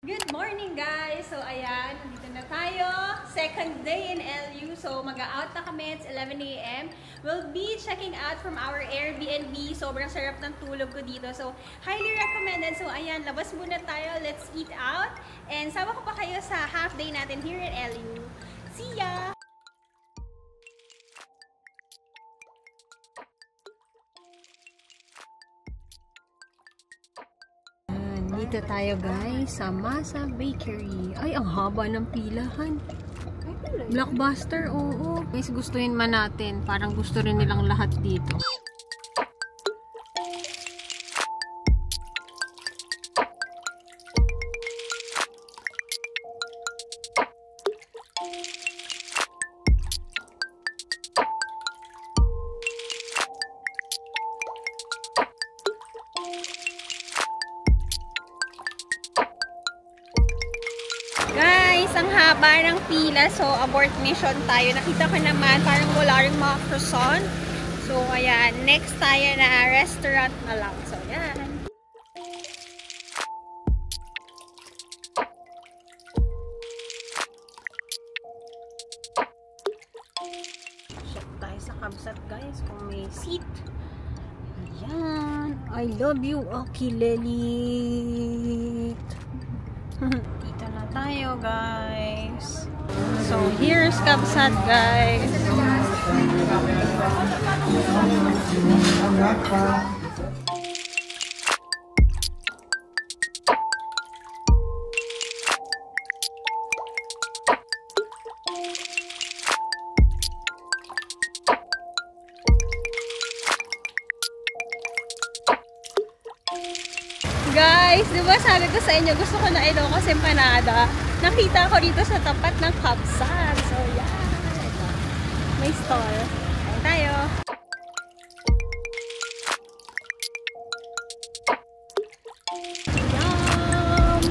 Good morning guys! So ayan, nandito na tayo. Second day in LU. So mag-out na kami. It's 11 AM. We'll be checking out from our Airbnb. Sobrang sarap ng tulog ko dito. So highly recommended. So ayan, labas muna tayo. Let's eat out. And sama ko pa kayo sa half day natin here in LU. See ya! Dito tayo guys sa Masa Bakery. Ay, ang haba ng pilahan. Blockbuster, oo. Guys, gustuhin man natin. Parang gusto rin nilang lahat dito. Guys, ang haba ng pila. So, abort mission tayo. Nakita ko naman, parang wala rin mga croissant. So, ayan. Next tayo na restaurant na lang. So, ayan. Check tayo sa Kabsat, guys, kung may seat. Ayan. I love you, Akilelit. Dito na tayo, guys. So, here's Kabsat, guys. Guys, di ba sabi ko sa inyo, gusto ko na Ilocos Empanada. Nakita ko dito sa tapat ng Kabsat. So, yeah. Ito. May stall. Kain tayo. Yum!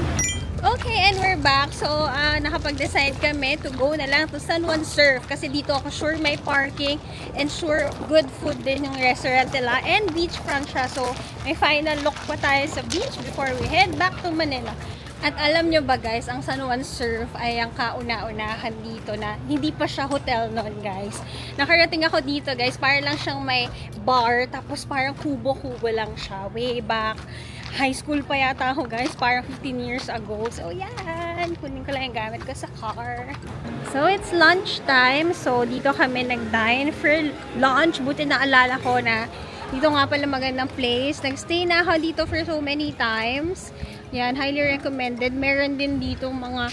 Okay, and we're back. So, nakapag-decide kami to go na lang to San Juan Surf. Kasi dito ako sure may parking and sure good food din yung restaurant nila. And beachfront siya. So, may final look pa tayo sa beach before we head back to Manila. At alam nyo ba guys, ang San Juan Surf ay ang kauna-unahan dito na hindi pa siya hotel noon guys. Nakarating ako dito guys, para lang siyang may bar, tapos parang kubo-kubo lang siya. Way back, high school pa yata ako guys, parang 15 years ago. So yan, kunin ko lang yung gamit ko sa car. So it's lunch time, so dito kami nag-dine for lunch. Buti naalala ko na dito nga pala magandang place. Nag-stay na ako dito for so many times. Yan, highly recommended. Meron din dito mga,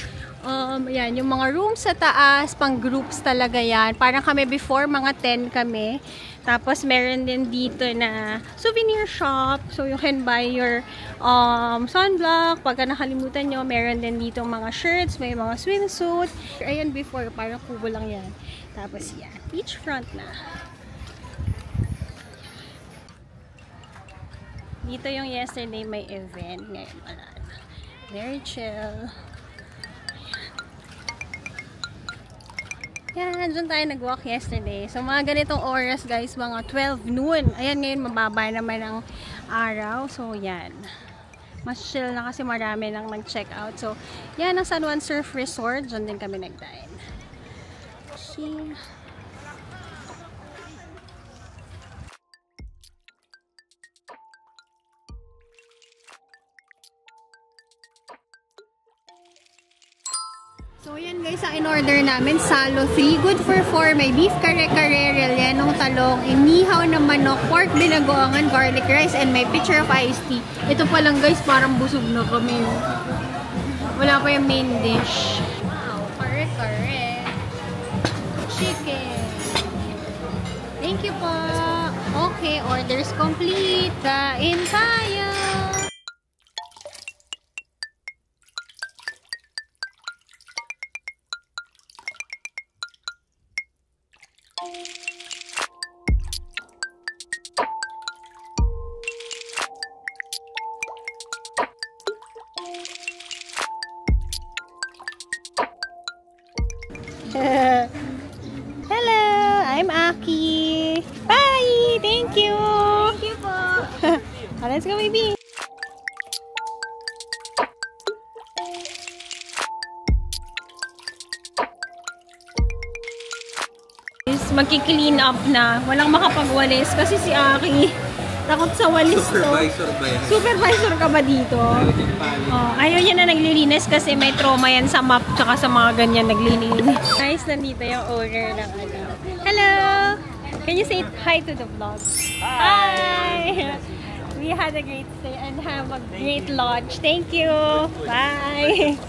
yan, yung mga rooms sa taas, pang groups talaga yan. Parang kami before, mga 10 kami. Tapos, meron din dito na souvenir shop. So, you can buy your sunblock. Pagka nakalimutan nyo, meron din dito mga shirts, may mga swimsuit. Ayan, before, parang kubo lang yan. Tapos, yan, beachfront na. Dito yung yesterday may event. Ngayon wala na. Very chill. Yan, dyan tayo nag-walk yesterday. So, mga ganitong oras guys, mga 12 noon. Ayan, ngayon mababa naman ang araw. So, yan. Mas chill na kasi marami nang nag-check out. So, yan ang San Juan Surf Resort. Dyan din kami nag-dine. Okay. So, yan guys, ang in-order namin, Salo 3, good for 4, may beef kare-kare, rellenong talong, inihaw na manok, pork binagoangan, garlic rice, and may pitcher of iced tea. Ito pa lang guys, parang busog na kami. Wala pa yung main dish. Wow, kare-kare. Chicken. Thank you po. Okay, orders complete. Kain tayo. Hello, I'm Aki. Bye. Thank you. Thank you po. Let's go, baby. magki-clean up na. Walang makapagwalis kasi si Aki takot sa walis to. Supervisor ba yan? Supervisor ka ba dito? Oh, ayaw niya na naglilinis kasi may trauma yan sa map tsaka sa mga ganyan naglilinis. Guys, nandito yung owner ng ano. Hello! Can you say hi to the vlog? Hi! We had a great stay and have a great lodge. Thank you! Bye!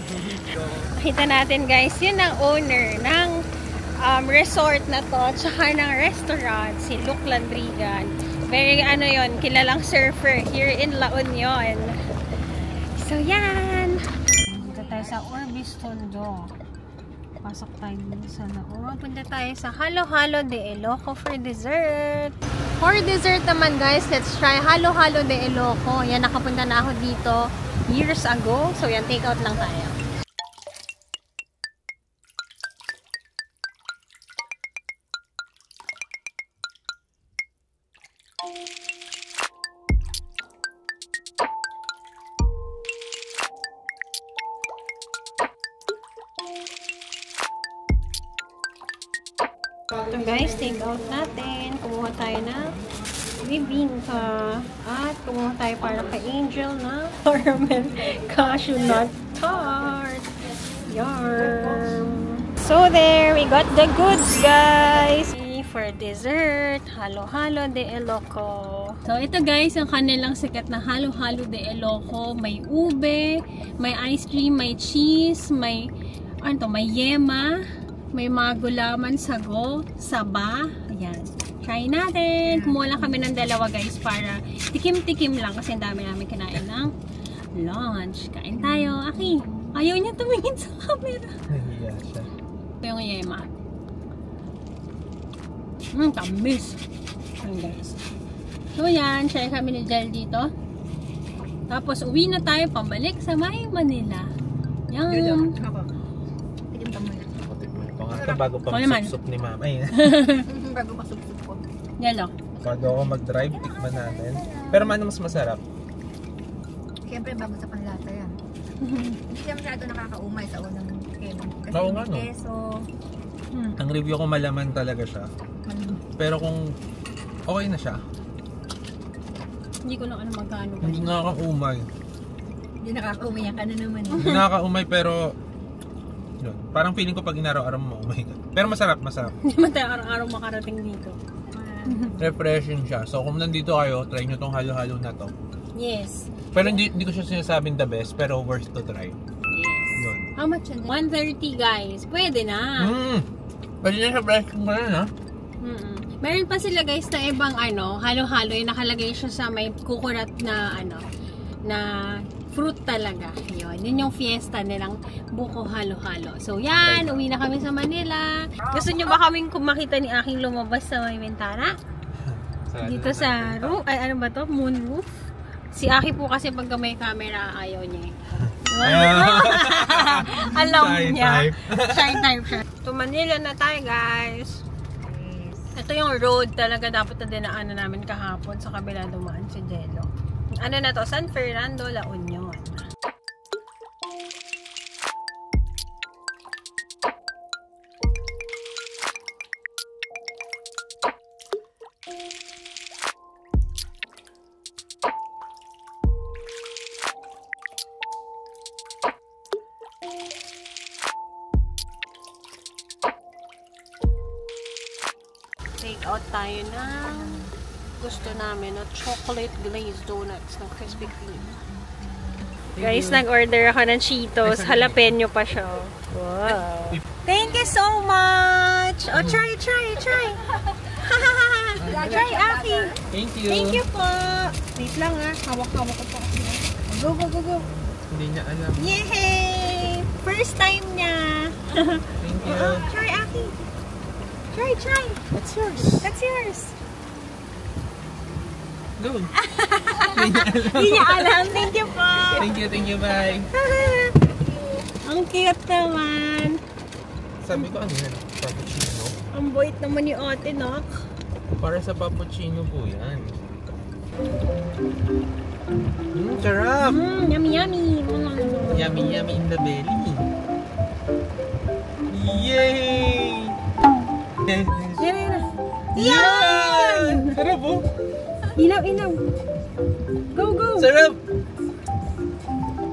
Kita natin guys, yun ang owner ng resort na to tsaka ng restaurant, si Luke Landrigan. Very ano yon, kilalang surfer here in La Union. So yan! Dito tayo sa Orbis Tondo. Pasok tayo dito sa Laon. Punta tayo sa Halo Halo de Ilocos for dessert. For dessert naman guys, let's try Halo Halo de Ilocos. Yan, nakapunta na ako dito years ago. So yan, take out lang tayo. Ito guys, take out natin. Kumuha tayo na bibingka. At kumuha tayo para kay Angel na caramel cashew nut tart. Yarm! So there, we got the goods guys! For dessert, Halo Halo de Ilocos. So ito guys, ang kanilang sikat na Halo Halo de Ilocos. May ube, may ice cream, may cheese, may ano to, may yema, may mga gulaman, sago, saba. Ayan. Try natin. Kumuha lang kami ng dalawa guys para tikim-tikim lang kasi ang dami namin kinain ng lunch. Kain tayo. Aki, ayaw niya tumingin sa camera. Nahiya siya. Ito yung yema. Tamis. Ayan guys. So yan, share kami ni Jel dito. Tapos uwi na tayo pambalik sa May Manila. Yan. Ito bago pa masupsup ni mama. Bago masupsup ko. Yelo. Bago ako mag-drive, tikman natin. Pero ano mas masarap? Siyempre bago sa panlasa yan. Hindi siya masyado nakakaumay sa unang kailan. Kasi Oo nga, no? keso. Ang review ko malaman talaga siya. Pero kung okay na siya. Hindi ko lang ano magkano. Hindi nakakaumay. Hindi nakakaumay ka na naman eh. Hindi nakakaumay pero yun. Parang feeling ko pag inaraw-araw mo, oh my God. Pero masarap, masarap. Hindi man tayo araw-araw makarating dito. Refreshing siya. So kung nandito kayo, try nyo tong halo-halo na to. Yes. Pero hindi ko siya sinasabing the best, pero worth to try. Yes. Yun. How much? 130 guys. Pwede na. Pwede na siya pricing mo rin ha? Meron pa sila guys na ibang ano, halo-halo. Yung nakalagay siya sa may coconut na ano, na fruit talaga. Yun yung fiesta nilang buko halo-halo. So yan, uwi na kami sa Manila. Gusto nyo ba kaming makita ni aking lumabas sa may bintana? Dito sa roof, ay ano ba to? Moon roof? Si Aki po kasi pagka may camera, ayaw niya. Alam niya. Shy type siya. To Manila na tayo guys. Ito yung road talaga dapat na dinaanan namin kahapon sa kabila dumaan si Jello. Ano na to? San Fernando, La Union. Take out tayo ng gusto namin na chocolate glazed donuts ng Krispy Kreme. Guys, nag-order ako ng Cheetos. Jalapeno pa siya. Wow. Thank you so much! Oh, try! Try, Aki! Thank you! Thank you po! Wait lang ha. Hawak-hawak ko po. Go! Hindi niya alam. Yay! First time niya! Thank you! Try, Aki! Try! That's yours! That's yours! Go! Hindi niya alam. Thank you po! Thank you, bye! Ang cute naman! Sabi ko ano yan? Cappuccino? Ang bait naman ni ate, Nak. Para sa cappuccino po yan. Sarap! Yummy! Yummy in the belly. Yay! Yan. Yan! Sarap oh. Inaw. Go. Sarap!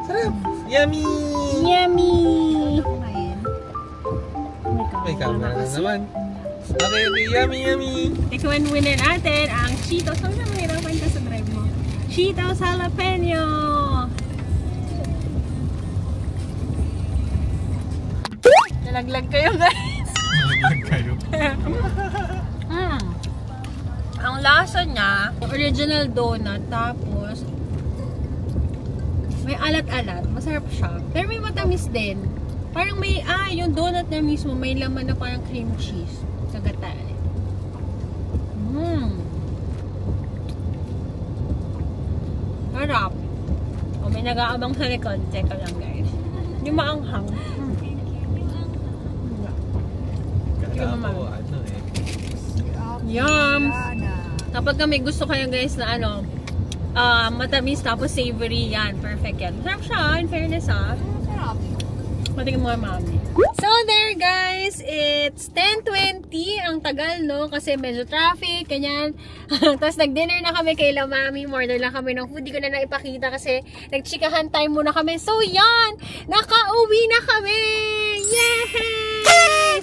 Sarap! Yummy! Yummy! Kumain. May camera na naman. Okay, yummy! Next one winner natin, ang Cheetos. Saan na mahirapan ka sa drive mo? Cheetos Jalapeno! Nalaglag kayo, guys. Nalaglag kayo. Ang lasa niya, original donut, tapos may alat-alat. Masarap siya. Pero may matamis din. Parang may, yung donut na mismo, may laman na parang cream cheese. Sa gata. Sarap. O, may nag-aabang sa likod. Teka lang, guys. Yung maanghang. Kala ko, ano eh. Yum! Kapag kami gusto kayo guys na matamis tapos savory, yan. Perfect yan. Masarap siya, in fairness Sarap. Patingin mo mami. So there guys, it's 10:20. Ang tagal no, kasi medyo traffic, ganyan. Tapos nag-dinner na kami kay La Mami. Order lang kami ng food. Di ko na naipakita kasi nag-chikahan time muna kami. So yan, nakauwi na kami! Yay!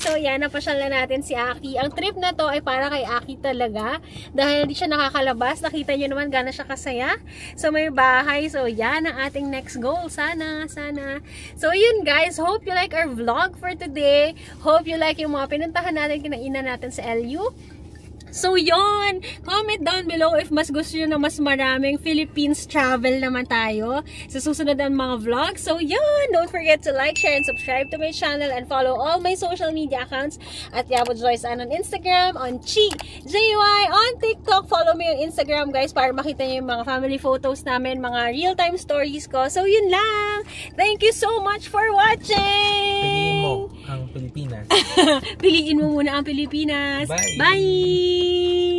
So yan, napasyal na natin si Aki. Ang trip na to ay para kay Aki talaga. Dahil di siya nakakalabas. Nakita nyo naman gano'n siya kasaya. So may bahay. So yan ang ating next goal. Sana. So yun guys, hope you like our vlog for today. Hope you like yung mga pinuntahan natin, kinainan natin sa LU. So yun, comment down below if mas gusto nyo na mas maraming Philippines travel naman tayo sa susunod ng mga vlogs. So yun, don't forget to like, share, and subscribe to my channel and follow all my social media accounts at Yabo Joyce Ann on Instagram, on Chi JY, on TikTok. Follow me on Instagram guys para makita nyo yung mga family photos namin, mga real-time stories ko. So yun lang. Thank you so much for watching! Piliin mo ang Pilipinas. Piliin mo muna ang Pilipinas. Bye! Bye!